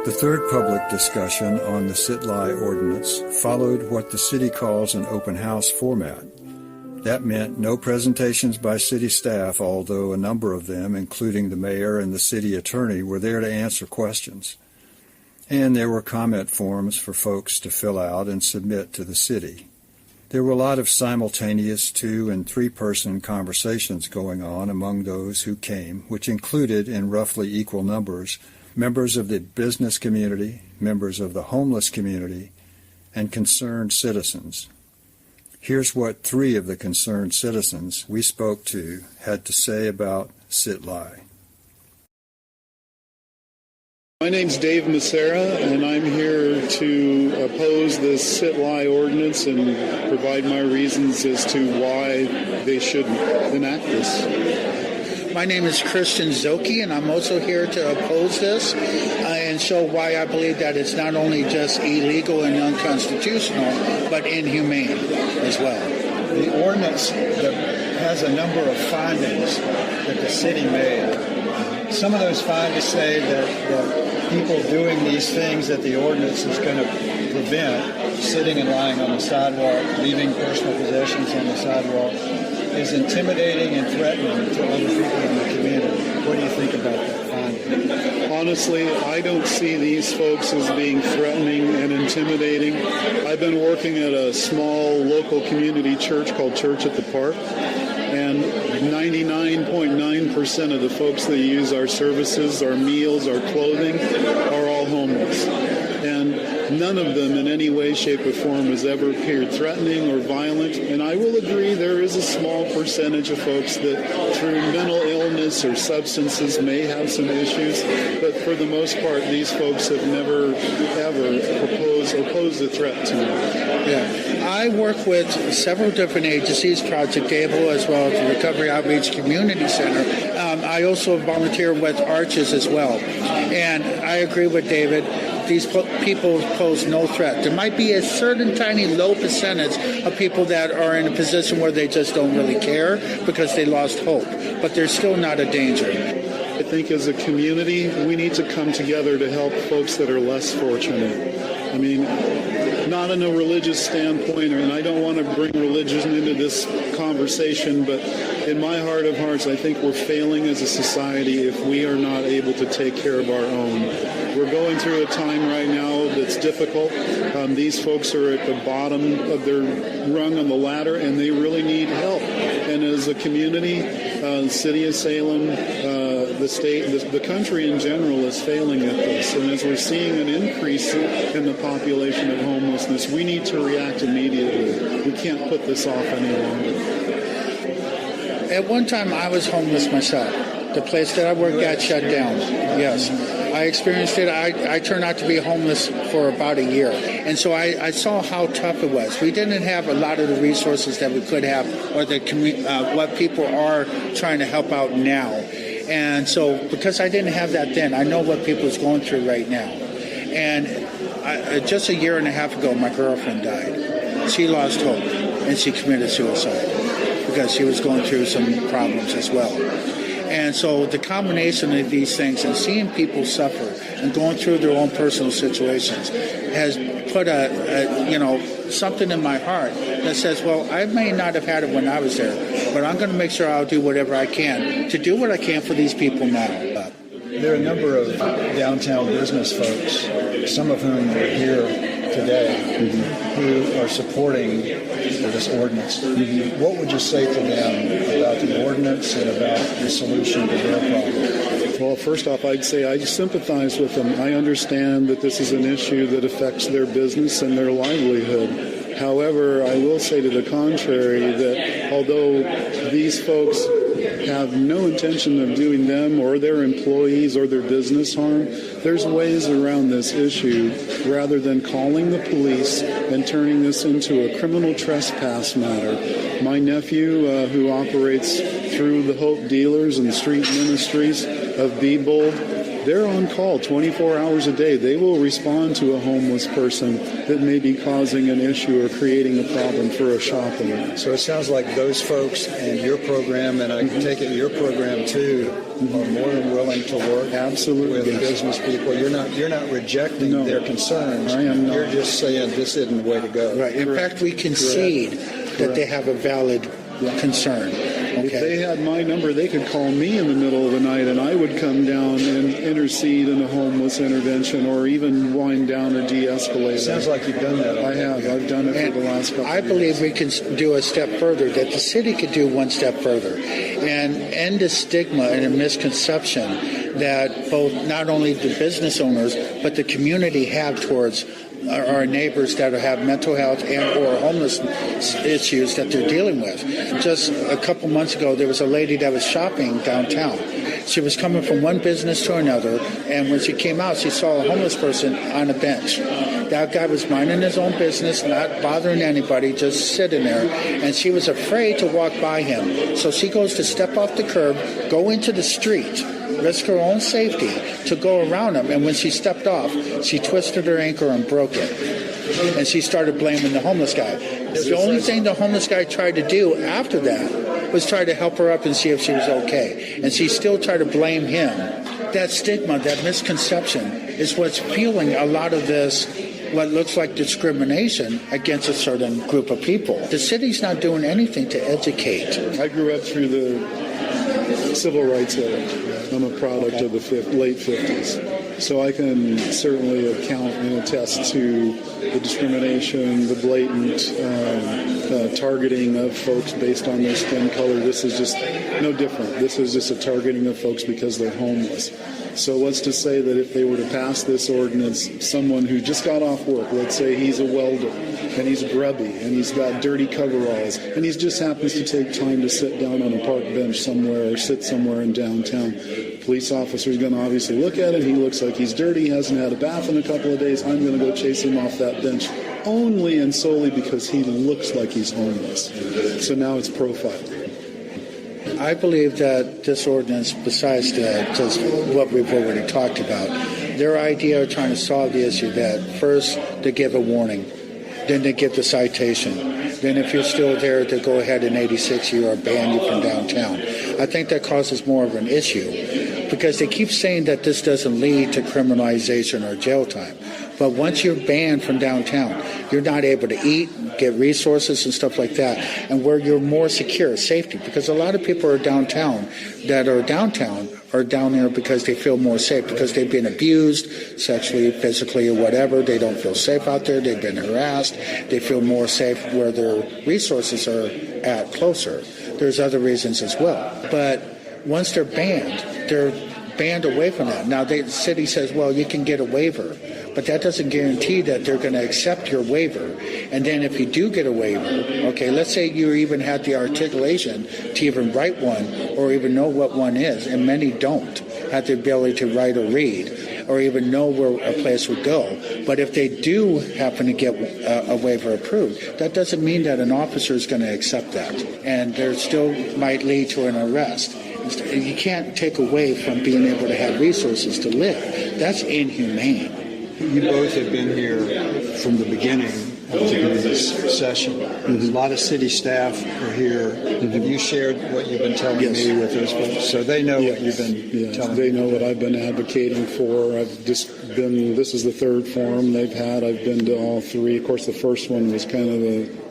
The third public discussion on the sit-lie ordinance followed what the city calls an open house format. That meant no presentations by city staff, although a number of them, including the mayor and the city attorney, were there to answer questions. And there were comment forms for folks to fill out and submit to the city. There were a lot of simultaneous 2- and 3-person conversations going on among those who came, which included, in roughly equal numbers, members of the business community, members of the homeless community, and concerned citizens. Here's what 3 of the concerned citizens we spoke to had to say about sit-lie. My name's Dave Macera, and I'm here to oppose this sit-lie ordinance and provide my reasons as to why they should enact this. My name is Christian Zoki, and I'm also here to oppose this and show why I believe that it's not only just illegal and unconstitutional, but inhumane as well. The ordinance that has a number of findings that the city made. Some of those findings say that people doing these things that the ordinance is going to prevent, sitting and lying on the sidewalk, leaving personal possessions on the sidewalk, is intimidating and threatening to other people in the community. What do you think about that finding? Honestly, I don't see these folks as being threatening and intimidating. I've been working at a small local community church called Church at the Park, and 99.9% of the folks that use our services, our meals, our clothing, are all homeless. And none of them in any way, shape, or form has ever appeared threatening or violent. And I will agree there is a small percentage of folks that through mental illness or substances may have some issues. But for the most part, these folks have never, ever posed a threat to me. Yeah. I work with several different agencies, Project Able, as well as the Recovery Outreach Community Center. I also volunteer with Arches as well. And I agree with David. These people pose no threat. There might be a certain tiny low percentage of people that are in a position where they just don't really care because they lost hope, but they're still not a danger. I think as a community, we need to come together to help folks that are less fortunate. I mean, not in a religious standpoint, and I don't want to bring religion into this conversation, but in my heart of hearts, I think we're failing as a society if we are not able to take care of our own. We're going through a time right now that's difficult. These folks are at the bottom of their rung on the ladder, and they really need help. And as a community, the city of Salem, the state, the country in general is failing at this. And as we're seeing an increase in the population of homelessness, we need to react immediately. We can't put this off any longer. At one time, I was homeless myself. The place that I worked at shut down. Yes. I experienced it. I turned out to be homeless for about a year. And so I saw how tough it was. We didn't have a lot of the resources that we could have or what people are trying to help out now. And so because I didn't have that then, I know what people is going through right now. And just a year and a half ago, my girlfriend died. She lost hope, and she committed suicide because she was going through some problems as well. And so the combination of these things and seeing people suffer and going through their own personal situations has put something in my heart that says, well, I may not have had it when I was there, but I'm going to make sure I'll do whatever I can to do what I can for these people now. There are a number of downtown business folks, some of whom are here today, who are supporting this ordinance. What would you say to them about the ordinance and about the solution to their problem? Well, first off, I'd say I sympathize with them. I understand that this is an issue that affects their business and their livelihood. However, I will say to the contrary that although these folks have no intention of doing them or their employees or their business harm, there's ways around this issue rather than calling the police and turning this into a criminal trespass matter. My nephew, who operates through the Hope Dealers and Street Ministries of Be Bold, they're on call 24 hours a day. They will respond to a homeless person that may be causing an issue or creating a problem for a shop owner. So it sounds like those folks and your program, and I take it your program too, are more than willing to work Absolutely, with business people. You're not rejecting No. their concerns. I am not. You're just saying this isn't the way to go. Right. In fact, we concede that they have a valid concern. If they had my number, they could call me in the middle of the night, and I would come down and intercede in a homeless intervention or even wind down or de-escalate. Sounds like you've done that. I have. I've done it And for the last couple I of years. believe we can do a step further, that the city could do one step further and end the stigma and a misconception that both not only the business owners but the community have towards our neighbors that have mental health and or homeless issues that they're dealing with. Just a couple months ago, there was a lady that was shopping downtown. She was coming from one business to another, and when she came out, she saw a homeless person on a bench. That guy was minding his own business, not bothering anybody, just sitting there, and she was afraid to walk by him. So she goes to step off the curb, go into the street, risk her own safety to go around him, and when she stepped off, she twisted her ankle and broke it. And she started blaming the homeless guy. The only thing the homeless guy tried to do after that was try to help her up and see if she was okay. And she still tried to blame him. That stigma, that misconception is what's fueling a lot of this, what looks like discrimination against a certain group of people. The city's not doing anything to educate. I grew up through the civil rights era. I'm a product of the late 50s. So I can certainly account and attest to the discrimination, the blatant targeting of folks based on their skin color. This is just no different. This is just a targeting of folks because they're homeless. So what's to say that if they were to pass this ordinance, someone who just got off work, let's say he's a welder, and he's grubby, and he's got dirty coveralls, and he just happens to take time to sit down on a park bench somewhere or sit somewhere in downtown. Police officer's going to obviously look at him. He looks like he's dirty, hasn't had a bath in a couple of days. I'm going to go chase him off that bench only and solely because he looks like he's homeless. So now it's profiling. I believe that this ordinance, besides just what we've already talked about, their idea of trying to solve the issue that first they give a warning, then they give the citation, then if you're still there, to go ahead and 86 you or ban you from downtown. I think that causes more of an issue because they keep saying that this doesn't lead to criminalization or jail time. But once you're banned from downtown, you're not able to eat, get resources and stuff like that, and where you're more secure, safety, because a lot of people are downtown are down there because they feel more safe, because they've been abused sexually, physically, or whatever. They don't feel safe out there. They've been harassed. They feel more safe where their resources are at closer. There's other reasons as well. But once they're banned away from that. Now, the city says, well, you can get a waiver, but that doesn't guarantee that they're going to accept your waiver. And then if you do get a waiver, okay, let's say you even had the articulation to even write one or even know what one is, and many don't have the ability to write or read or even know where a place would go. But if they do happen to get a waiver approved, that doesn't mean that an officer is going to accept that. And there still might lead to an arrest. You can't take away from being able to have resources to live. That's inhumane. You both have been here from the beginning of this session. A lot of city staff are here. Have you shared what you've been telling me with those folks? So they know what you've been telling me. They know what I've been advocating for. This is the third forum they've had. I've been to all three. Of course, the first one was kind of a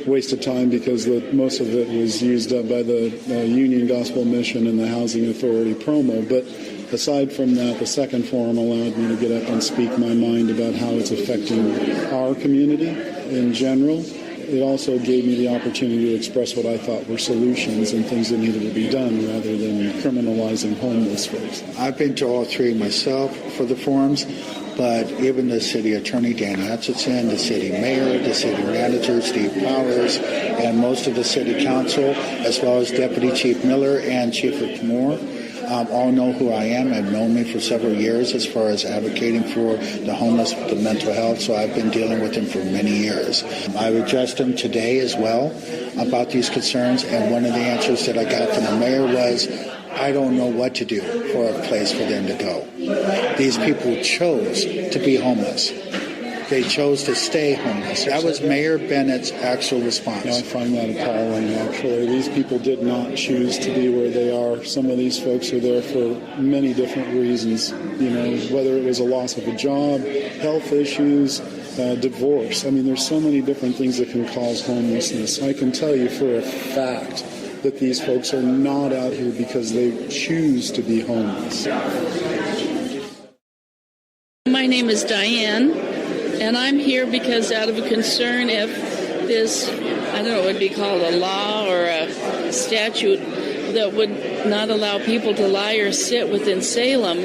waste of time because most of it was used up by the Union Gospel Mission and the Housing Authority promo. But aside from that, the second forum allowed me to get up and speak my mind about how it's affecting our community in general. It also gave me the opportunity to express what I thought were solutions and things that needed to be done rather than criminalizing homeless folks. I've been to all three myself for the forums, but even the city attorney, Dan Hutchinson, the city mayor, the city manager, Steve Powers, and most of the city council, as well as Deputy Chief Miller and Chief Rick Moore, all know who I am. Have known me for several years as far as advocating for the homeless, the mental health, so I've been dealing with them for many years. I've addressed them today as well about these concerns, and one of the answers that I got from the mayor was, I don't know what to do for a place for them to go. These people chose to be homeless. They chose to stay homeless. That was Mayor Bennett's actual response. I find that appalling, actually. These people did not choose to be where they are. Some of these folks are there for many different reasons, whether it was a loss of a job, health issues, divorce. I mean, there's so many different things that can cause homelessness. I can tell you for a fact that these folks are not out here because they choose to be homeless. My name is Diane, and I'm here because out of a concern if this, I don't know, what would be called a law or a statute that would not allow people to lie or sit within Salem,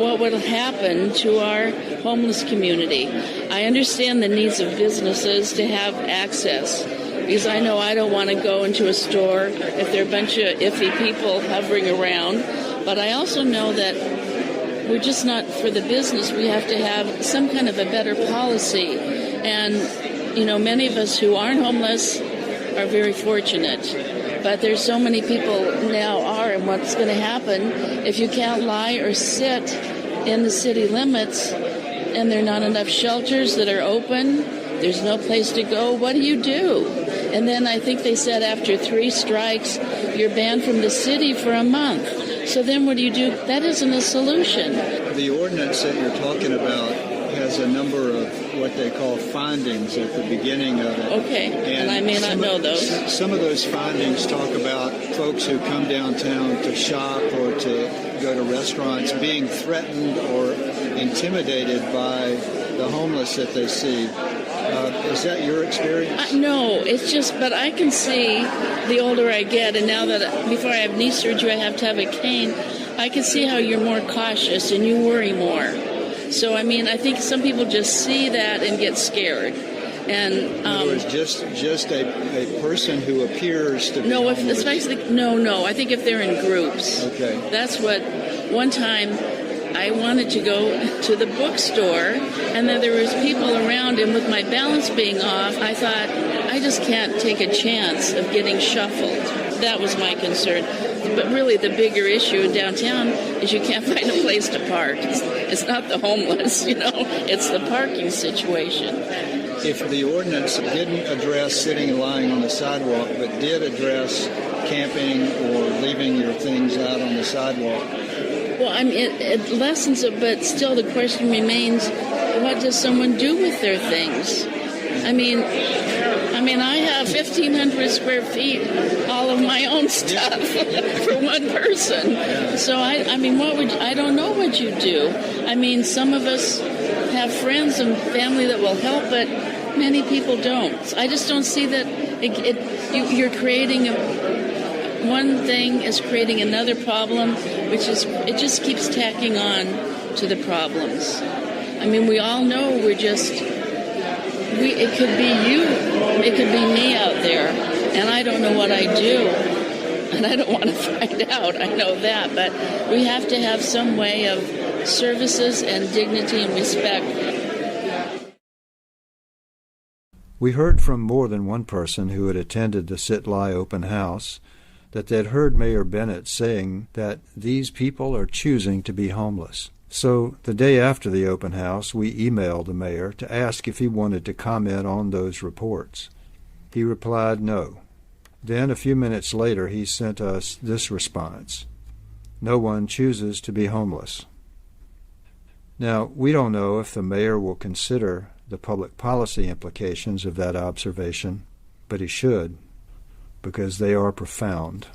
what would happen to our homeless community? I understand the needs of businesses to have access, because I know I don't want to go into a store if there are a bunch of iffy people hovering around, but I also know that we're just not for the business. We have to have some kind of a better policy. And, many of us who aren't homeless are very fortunate. But there's so many people now are, and what's going to happen if you can't lie or sit in the city limits and there are not enough shelters that are open, there's no place to go, what do you do? And then I think they said after 3 strikes, you're banned from the city for a month. So then what do you do? That isn't a solution. The ordinance that you're talking about has a number of what they call findings at the beginning of it. Okay, and I may not know those. Some of those findings talk about folks who come downtown to shop or to go to restaurants being threatened or intimidated by the homeless that they see. Is that your experience? No, it's just, but I can see the older I get, and now that before I have knee surgery, I have to have a cane, I can see how you're more cautious and you worry more. So, I think some people just see that and get scared. And in other words, just a person who appears to be homeless. No, I think if they're in groups. Okay. That's what, one time, I wanted to go to the bookstore, and then there was people around, and with my balance being off, I thought, I just can't take a chance of getting shuffled. That was my concern. But really, the bigger issue in downtown is you can't find a place to park. It's not the homeless, it's the parking situation. If the ordinance didn't address sitting and lying on the sidewalk, but did address camping or leaving your things out on the sidewalk, well, it lessens it, but still the question remains, what does someone do with their things? I have 1,500 square feet, all of my own stuff for one person. So, I don't know what you do. Some of us have friends and family that will help, but many people don't. I just don't see that you're creating one thing is creating another problem, which is, it just keeps tacking on to the problems. We all know it could be you, it could be me out there, and I don't know what I do, and I don't want to find out, I know that, but we have to have some way of services and dignity and respect. We heard from more than one person who had attended the Sit-Lie open house that they'd heard Mayor Bennett saying that these people are choosing to be homeless. So the day after the open house, we emailed the mayor to ask if he wanted to comment on those reports. He replied no. Then a few minutes later, he sent us this response: "No one chooses to be homeless." Now, we don't know if the mayor will consider the public policy implications of that observation, but he should, because they are profound.